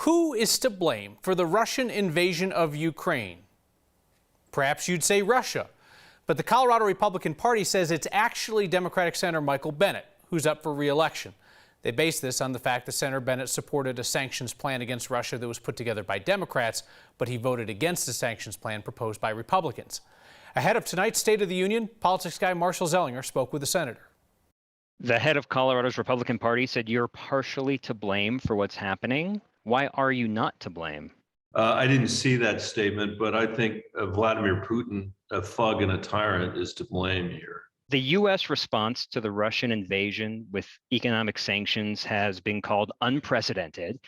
Who is to blame for the Russian invasion of Ukraine? Perhaps you'd say Russia, but the Colorado Republican Party says it's actually Democratic Senator Michael Bennet, who's up for re-election. They base this on the fact that Senator Bennet supported a sanctions plan against Russia that was put together by Democrats, but he voted against the sanctions plan proposed by Republicans. Ahead of tonight's State of the Union, politics guy Marshall Zellinger spoke with the senator. The head of Colorado's Republican Party said you're partially to blame for what's happening. Why are you not to blame? I didn't see that statement, but I think Vladimir Putin, a thug and a tyrant, is to blame here. The U.S. response to the Russian invasion with economic sanctions has been called unprecedented.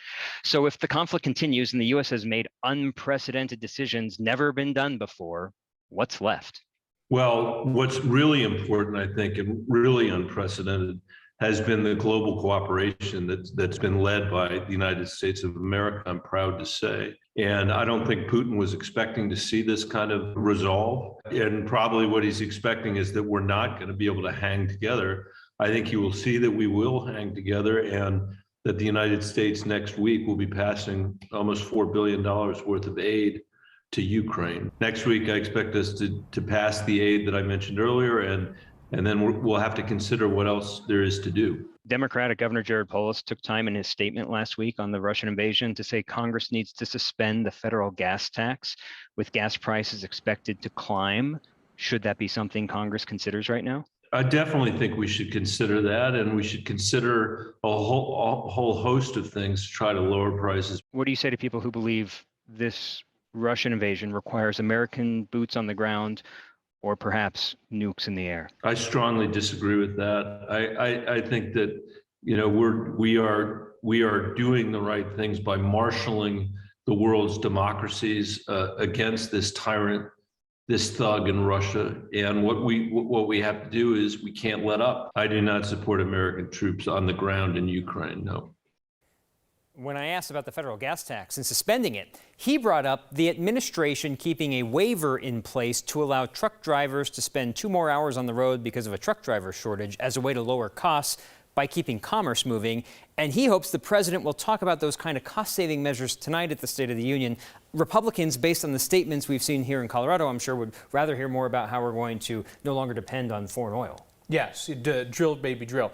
So if the conflict continues and the U.S. has made unprecedented decisions never been done before, what's left? Well, what's really important, I think, and really unprecedented, has been the global cooperation that's been led by the United States of America, I'm proud to say. And I don't think Putin was expecting to see this kind of resolve. And probably what he's expecting is that we're not going to be able to hang together. I think he will see that we will hang together and that the United States next week will be passing almost $4 billion worth of aid to Ukraine. Next week, I expect us to pass the aid that I mentioned earlier, and then we'll have to consider what else there is to do. Democratic Governor Jared Polis took time in his statement last week on the Russian invasion to say Congress needs to suspend the federal gas tax, with gas prices expected to climb. Should that be something Congress considers right now? I definitely think we should consider that, and we should consider a whole host of things to try to lower prices. What do you say to people who believe this Russian invasion requires American boots on the ground or perhaps nukes in the air? I strongly disagree with that. I think that, you know, we are doing the right things by marshaling the world's democracies against this tyrant, this thug in Russia. And what we have to do is we can't let up. I do not support American troops on the ground in Ukraine, no. When I asked about the federal gas tax and suspending it, he brought up the administration keeping a waiver in place to allow truck drivers to spend 2 more hours on the road because of a truck driver shortage as a way to lower costs by keeping commerce moving. And he hopes the president will talk about those kind of cost-saving measures tonight at the State of the Union. Republicans, based on the statements we've seen here in Colorado, I'm sure would rather hear more about how we're going to no longer depend on foreign oil. Yes, drill, baby, drill.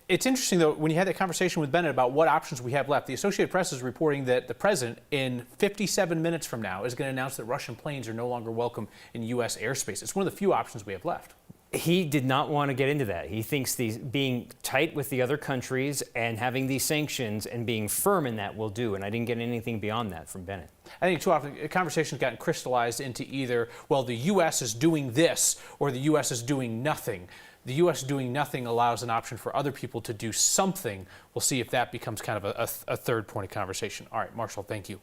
It's interesting, though, when you had that conversation with Bennet about what options we have left, the Associated Press is reporting that the president, in 57 minutes from now, is going to announce that Russian planes are no longer welcome in U.S. airspace. It's one of the few options we have left. He did not want to get into that. He thinks being tight with the other countries and having these sanctions and being firm in that will do. And I didn't get anything beyond that from Bennet. I think too often the conversation's gotten crystallized into either, well, the U.S. is doing this or the U.S. is doing nothing. The U.S. doing nothing allows an option for other people to do something. We'll see if that becomes kind of a third point of conversation. All right, Marshall, thank you.